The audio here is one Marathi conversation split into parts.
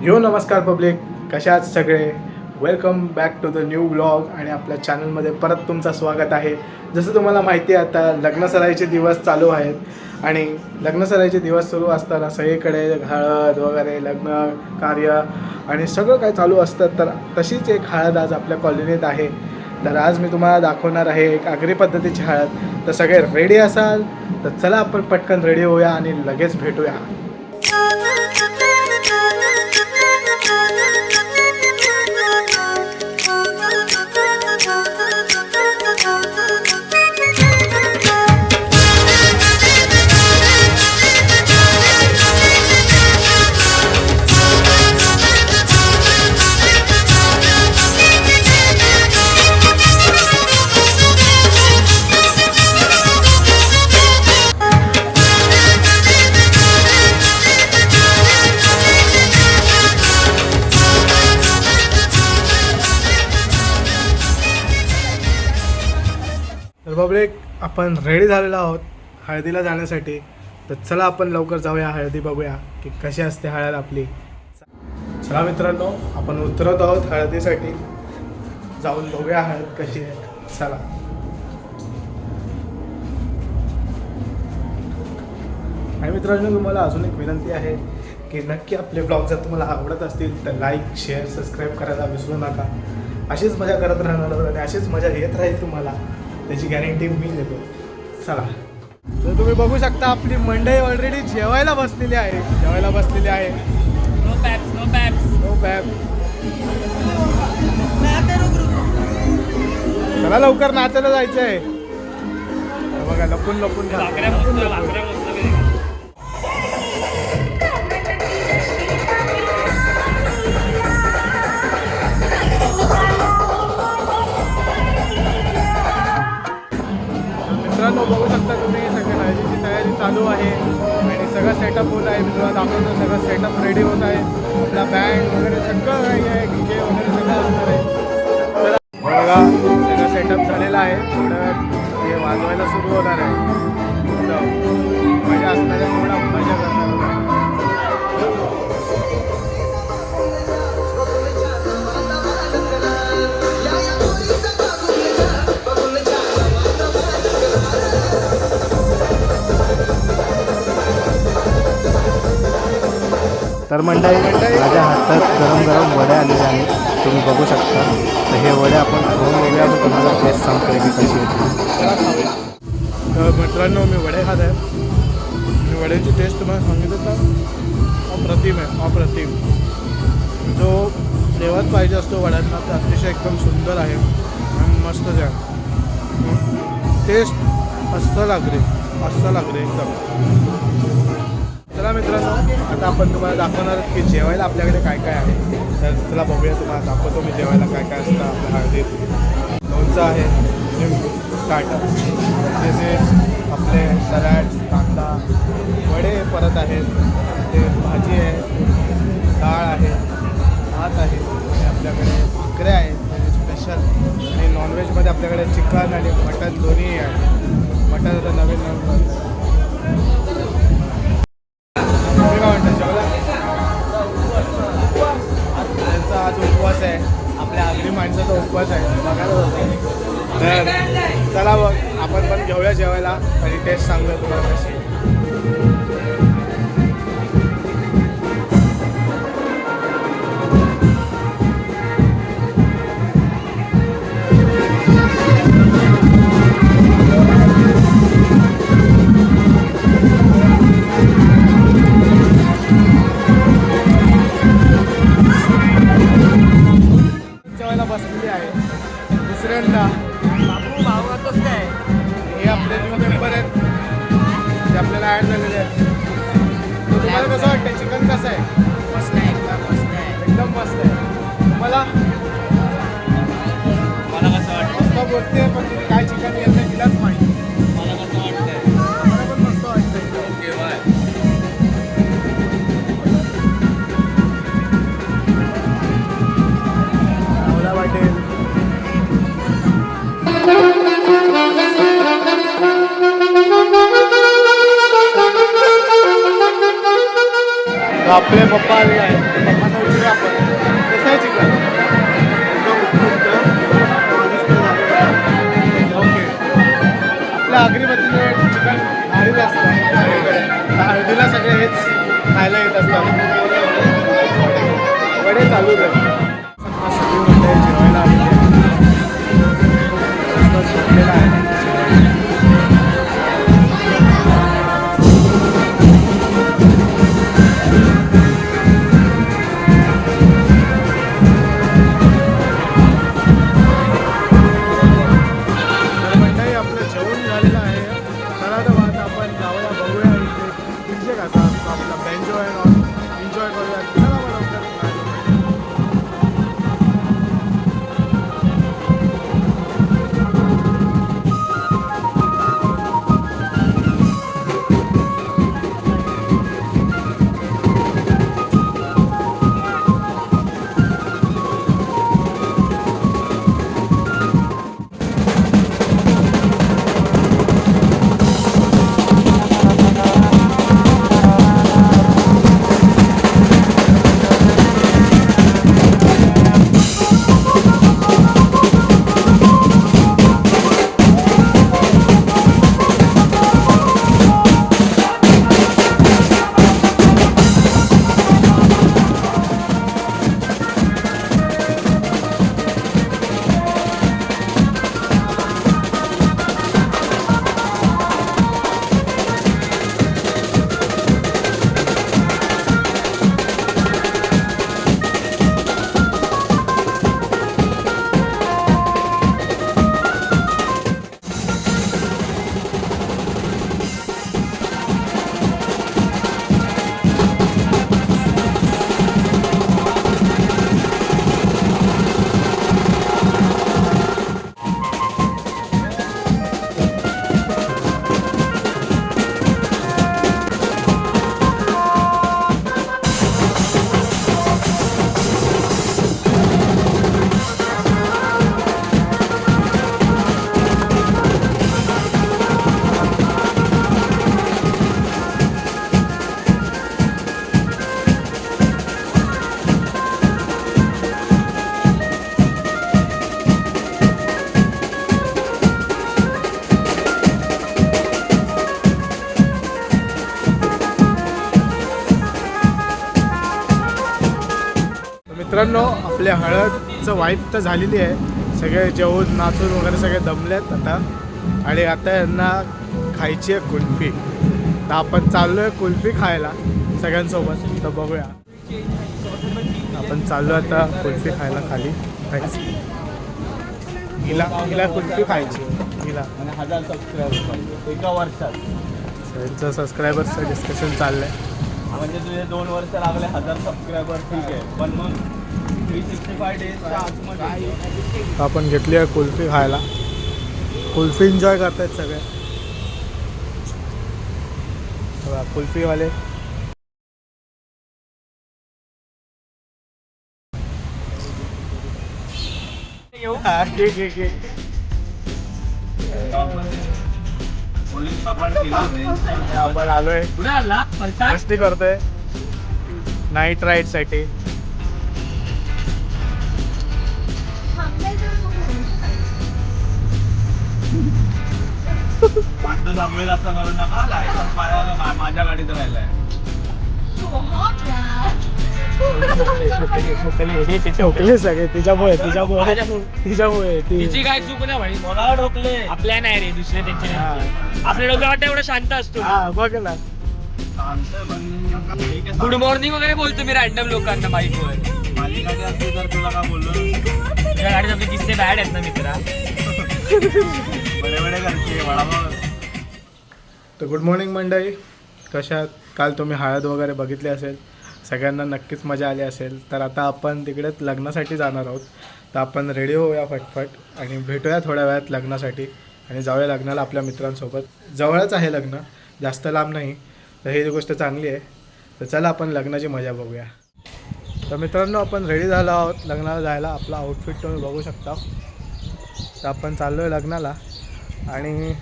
यो नमस्कार पब्लिक, कशा आहात सगळे. Welcome back to the new blog आणि आपल्या चॅनलमध्ये परत तुमचं स्वागत आहे. जसं तुम्हाला माहिती आहे आता लग्नसराईचे दिवस चालू आहेत आणि लग्नसराईचे दिवस सुरू असताना सगळीकडे हळद वगैरे लग्न कार्य आणि सगळं काय चालू असतं. तर तशीच एक हळद आज आपल्या कॉलनीत आहे. तर आज मी तुम्हाला दाखवणार आहे एक आगरी पद्धतीची हळद. तर सगळे रेडी असाल तर चला आपण पटकन रेडी होऊया आणि लगेच भेटूया. तर पब्लिक आपण रेडी झालेलो आहोत हळदीला जाण्यासाठी. तर चला आपण लवकर जाऊया, हळदी बघूया की कशी असते हळद आपली. चला मित्रांनो, आपण उतरत आहोत हळदीसाठी. जाऊन बघूया हळद कशी आहे. चला. आणि मित्रांनो, तुम्हाला अजून एक विनंती आहे की नक्की आपले ब्लॉग जर तुम्हाला आवडत असतील तर लाईक शेअर सबस्क्राईब करायला विसरू नका. अशीच मजा करत राहणार आणि अशीच मजा येत राहील तुम्हाला, त्याची गॅरंटी मी देतो. चला. तर तुम्ही बघू शकता आपली मंडई ऑलरेडी जेवायला बसलेली आहे. नो पैप. चला लवकर नाचायला जायचं आहे. बघा लपून लपून मित्रांनो, बघू शकता तुम्ही सगळी हळदीची तयारी चालू आहे आणि सगळं सेटअप होत आहे. मी तुला दाखवतो, सगळं सेटअप रेडी होत आहे. आपला बँड वगैरे सगळं काही आहे, डीजे वगैरे सगळं असणार आहे. चला बघा, सगळं सेटअप झालेलं आहे. थोडं हे वाजवायला सुरू होणार आहे. मजा असणार आहे, थोडा मजा करणार. तर मंडळी, माझ्या हातात गरम गरम वड्या आलेल्या आहेत, तुम्ही बघू शकता. तर हे वड्या आपण खाऊन बघूया, मी तुम्हाला टेस्ट सांगतोय की कशी होती. तर मित्रांनो, मी वडे खात आहे. मी वड्याची टेस्ट तुम्हाला सांगितलं तर अप्रतिम आहे, अप्रतिम. जो फ्लेवर पाहिजे असतो वड्यांना ते अतिशय एकदम सुंदर आहे आणि मस्तच आहे. टेस्ट अस्सल लागले एकदम. चला मित्रांनो, आता आपण तुम्हाला दाखवणार की जेवायला आपल्याकडे काय काय आहे. तर चला बघूया, तुम्हाला दाखवतो मी जेवायला काय काय असतं आपल्या हळदीत. लोणचं आहे, लिंबू स्टार्टर, जसे आपले सलाड, कांदा, वडे परत आहेत, ते भाजी आहे, डाळ आहे, भात आहे आणि आपल्याकडे भाकऱ्या आहेत स्पेशल. आणि नॉनव्हेजमध्ये आपल्याकडे चिकन आणि मटन दोन्ही आहे. मटन आता नवीन त्यांचा आज उपवास आहे, आपल्या आगरी माणसाचा उपवास आहे, बघायला जातो. तर चला बघ, आपण पण घेऊया जेवायला आणि टेस्ट सांगूया तुम्हाला कशी. बसलेली आहे दुसऱ्यांदा. बाबू भाऊ आतोच काय हे आपले मेंबर आहेत, ते आपल्याला ॲड झालेले आहेत. तर तुम्हाला कसं वाटतं, चिकन कसं आहे? मस्त आहे, एकदम मस्त आहे. मला कसं वाटतं? मस्त बोलते, पण तुम्ही काय चिकन घेतलं तिलाच माहिती. मला कसं वाटतंय? मला पण मस्त वाटतं. Okay bye. मला वाटेल आपले पप्पा आलेले आहेत. पप्पांना सगळी मंडळी जेवायला आलेली आहे. मस्त झोपलेला आहे. तर मंडळी आपलं जेवण झालेलं आहे. चला तर आता आपण जाऊया बघूया इथे डीजे कसा असतो आपला बेंजो आहे एन्जॉय करूया. चला मग लवकर. मित्रांनो आपल्या हळदचं वाईप तर झालेली आहे. सगळे जेवून नाचून वगैरे सगळे दमलेत आता. आणि आता यांना खायची आहे कुल्फी. तर आपण चाललो आहे कुल्फी खायला सगळ्यांसोबत. तर बघूया आपण चाललो आता कुल्फी खायला खाली. हिला कुल्फी खायची. हिला 1000 सबस्क्रायबर एका वर्षात. यांचं सबस्क्रायबर्सचं डिस्कशन चाललं आहे. म्हणजे तुझे 2 वर्ष लागले 1000 सबस्क्रायबर ठीक आहे. पण मग 365 डेजच्या आतमध्ये आपण घेतली आहे कुल्फी खायला. कुल्फी एन्जॉय करतायत सगळे. बघा कुल्फीवाले. आपण आलोय मस्ती करतोय नाईट राईड साठी. माझ्या गाडीत राहिलाय. ठोकले सगळे तिच्यामुळे तिची काय चूक नाही भाई. मला ठोकले आपल्या नाही रे दुसरे त्यांचे नाही. आपल्या डोक्यावर एवढं शांत असतो. बघ ना गुड मॉर्निंग वगैरे बोलतो मी रॅन्डम लोकांना बाईकवर. माझी गाडी असते तर तुला का बोललो. तुझ्या गाडीत आपले किस्से बॅड आहेत ना मित्रा. बडे बडे करते वडापाव. तर गुड मॉर्निंग मंडळी. कशात काल तुम्ही हळद वगैरे बघितली असेल. सगळ्यांना नक्कीच मजा आली असेल. तर आता आपण तिकडे लग्नासाठी जाणार आहोत. तर आपण रेडी होऊया फटफट आणि भेटूया थोड्या वेळात लग्नासाठी. आणि जाऊया लग्नाला आपल्या मित्रांसोबत. जवळच आहे लग्न, जास्त लांब नाही. तर ही गोष्ट चांगली आहे. तर चला आपण लग्नाची मजा बघूया. तर मित्रांनो आपण रेडी झालो आहोत लग्नाला जायला. आपला आउटफिट तुम्ही बघू शकता. तर आपण चाललो आहे लग्नाला. आणि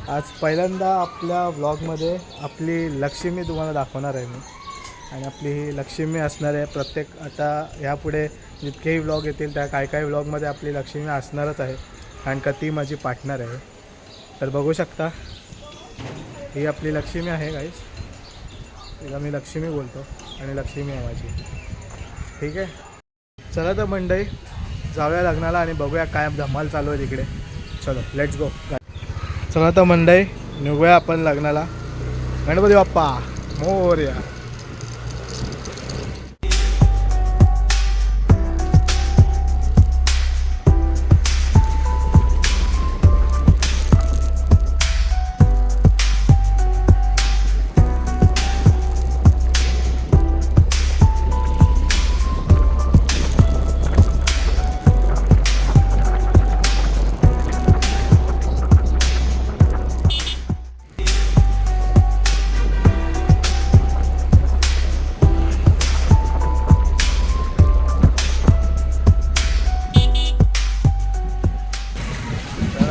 आज पहिल्यांदा आपल्या व्लॉगमध्ये आपली लक्ष्मी तुम्हाला दाखवणार आहे मी. आणि आपली ही लक्ष्मी असणार आहे प्रत्येक. आता ह्यापुढे जितकेही व्लॉग येतील त्या काही व्लॉगमध्ये आपली लक्ष्मी असणारच आहे. कारण का ती माझी पार्टनर आहे. तर बघू शकता ही आपली लक्ष्मी आहे गाईस. तिला मी लक्ष्मी बोलतो आणि लक्ष्मी आहे माझी. ठीक आहे. चला तर मंडळी जाऊया लग्नाला आणि बघूया काय धमाल चालू आहे तिकडे. चलो लेट्स गो. चला तर मंडळी निघूया आपण लग्नाला. गणपती बाप्पा मोरया.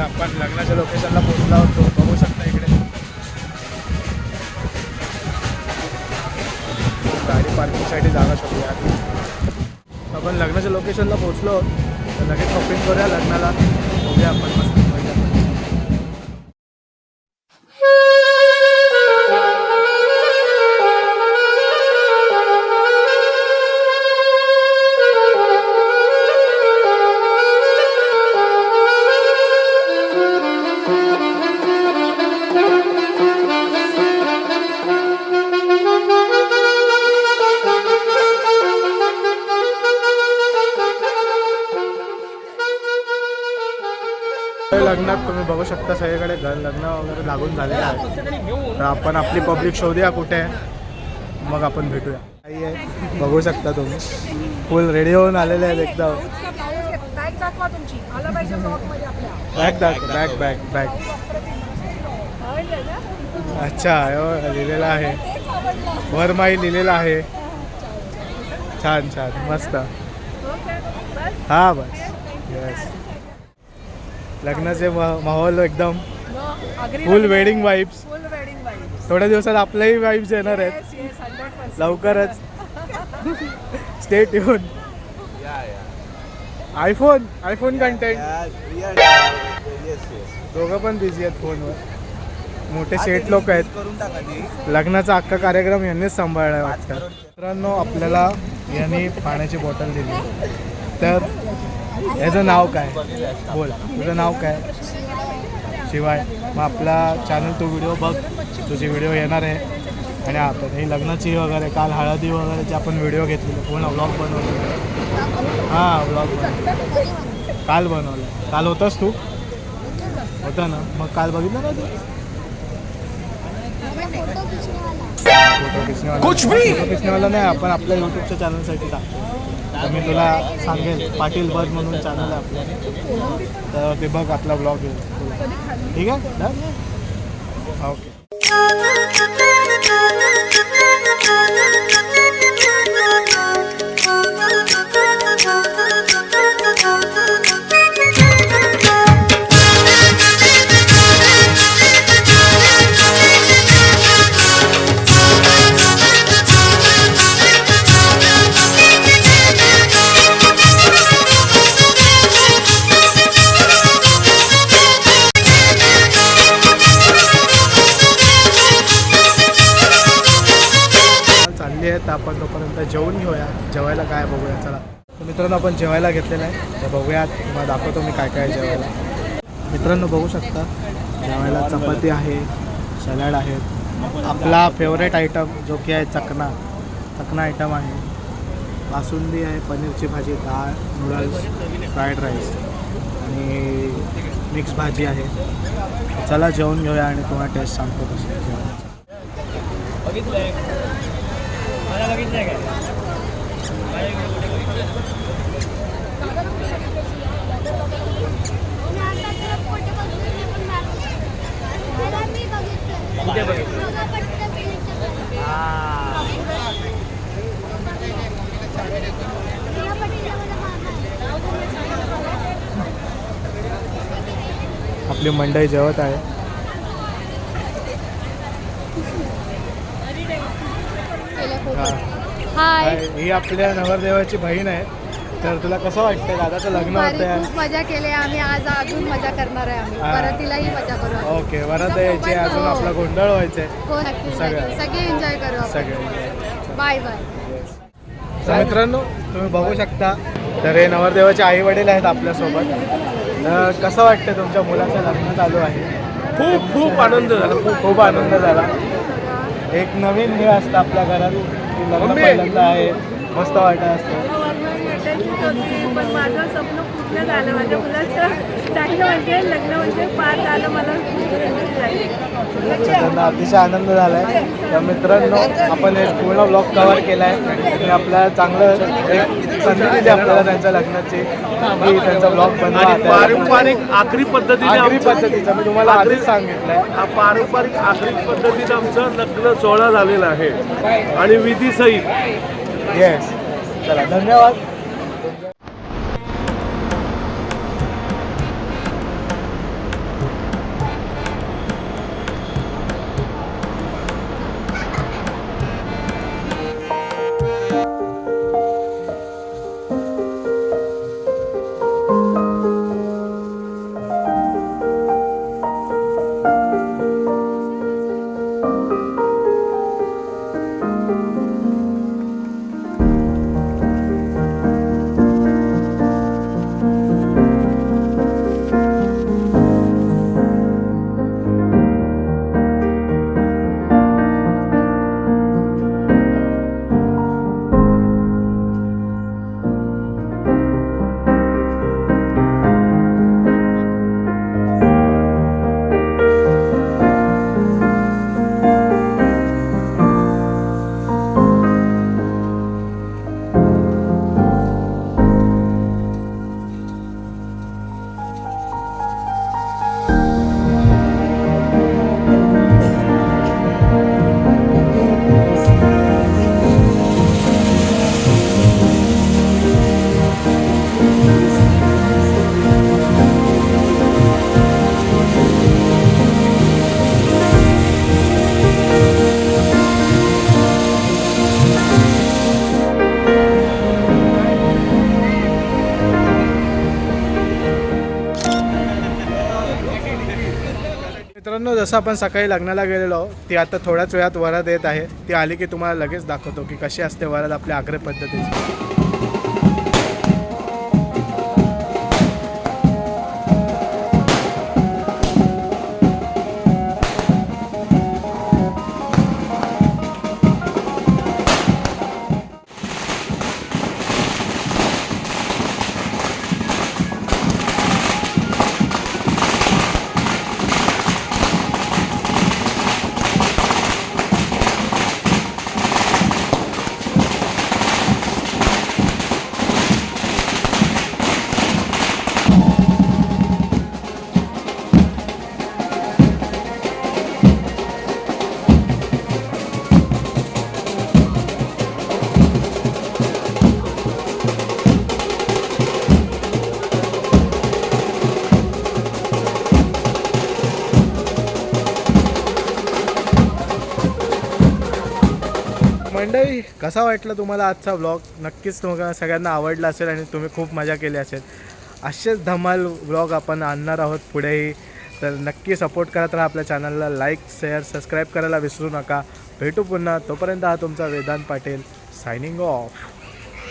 आपण लग्नाच्या लोकेशनला पोहोचलो होतो. बघू शकता इकडे गाडी पार्किंगसाठी जागा शोधूया. आपण लग्नाच्या लोकेशनला पोहोचलो तर लगेच शॉपिंग करूया लग्नाला. बघूया आपण मस्त लग्नात तुम्ही बघू शकता सगळीकडे लग्न वगैरे लागून झालेलं आहे. तर आपण आपली पब्लिक शोधूया कुठे आहे, मग आपण भेटूया. काही आहे बघू शकता तुम्ही फुल रेडी होऊन आलेले आहेत एकदम. बॅग दाखव बॅग बॅग बॅग. अच्छा लिहिलेलं आहे वरमाई लिहिलेलं आहे. छान छान मस्त. हां बस येस. लग्नाचे माहोल एकदम फुल वेडिंग वाईब्स. थोड्या दिवसात आपल्याही वाईब्स येणार आहेत लवकरच. Stay tune. IPhone content. दोघं पण बिझी आहेत फोनवर. मोठे शेठ लोक आहेत. लग्नाचा अख्खा कार्यक्रम यांनीच सांभाळला वाटतं. मित्रांनो आपल्याला यांनी पाण्याची बॉटल दिली. तर याचं नाव काय बोल. तुझं नाव काय. शिवाय. मग आपला चॅनल तू व्हिडिओ बघ. तुझी व्हिडिओ येणार आहे. आणि आपण ही लग्नाची वगैरे काल हळदी वगैरेची आपण व्हिडिओ घेतलेली. पूर्ण व्लॉग बनवलेला. हां व्लॉग काल बनवलं. काल होतास तू होता ना. मग काल बघितलं ना तू फोटो खिचण्यावाला नाही. आपण आपल्या यूट्यूबच्या चॅनलसाठी टाकतो. तर मी तुला सांगेल पाटील बज म्हणून चॅनल आहे आपलं. तर ते बघ आपला ब्लॉग येईल. ठीक आहे ओके. तर आपण तोपर्यंत जेवून घेऊया. जेवायला काय बघूया चला. तर मित्रांनो आपण जेवायला घेतलेलं आहे. तर बघूया तुम्हाला दाखवतो मी काय काय जेवायला. मित्रांनो बघू शकता जेवायला चपाती आहे, सॅलड आहे, आपला फेवरेट आयटम जो की आहे चकना आयटम आहे, बासुंदी आहे, पनीरची भाजी, डाळ, नूडल्स, फ्राईड राईस आणि मिक्स भाजी आहे. चला जेवून घेऊया आणि तुम्हाला टेस्ट सांगतो कशी जेवणाची. आपली मंडई जेवत आहे. हाय. ही आपल्या नवरदेवाची बहीण आहे. तर तुला कसं वाटतं दादाचं लग्न होतं. खूप मजा केली आम्ही. आज अजून मजा करणार आहे आम्ही. वरातीलाही मजा करू. ओके वरात यायची अजून आपला गोंधळ व्हायचंय. हो नक्की सगळं. सगळे एन्जॉय करू. सगळे बाय बाय. तर मित्रांनो तुम्ही बघू शकता तर हे नवरदेवाचे आई वडील आहेत आपल्यासोबत. तर कसं वाटतं तुमच्या मुलाचं लग्न चालू आहे? खूप खूप आनंद झाला. खूप आनंद झाला. एक नवीन हे असतं आपल्या घरात की लग्न पहिल्यांदा आहे, मस्त वाटत असतं. पण माझं स्वप्न पूर्ण झालं. माझ्या मुलाचं चांगलं म्हणजे लग्न म्हणजे पार झालं. मला त्यांना अतिशय आनंद झाला आहे. तर मित्रांनो, आपण हे पूर्ण ब्लॉग कव्हर केला आहे आणि आपल्याला चांगलं एक संधी दिली आपल्याला त्यांच्या लग्नाची की त्यांचा ब्लॉग बनवा. पारंपरिक आगरी पद्धतीने आगरी पद्धतीचं मी तुम्हाला आधीच सांगितलं आहे. हा पारंपरिक आगरी पद्धतीनं आमचं लग्न सोहळा झालेला आहे आणि विधी सहित. येस, चला धन्यवाद. मित्रांनो, जसं आपण सकाळी लग्नाला गेलेलो ती आता थोड्याच वेळात वरात येत आहे. ती आली की तुम्हाला लगेच दाखवतो की कशी असते वरात आपल्या आग्रे पद्धतीची. मंडळी, कसा वाटला तुम्हाला आजचा व्लॉग? नक्कीच तुम्हाला सगळ्यांना आवडला असेल आणि तुम्ही खूप मजा केली असेल. असेच धमाल व्लॉग आपण आणणार आहोत पुढेही. तर नक्की सपोर्ट करत राहा आपल्या चॅनलला. लाईक, शेअर, सबस्क्राईब करायला विसरू नका. भेटू पुन्हा. तोपर्यंत हा तुमचा वेदांत पाटील सायनिंग ऑफ.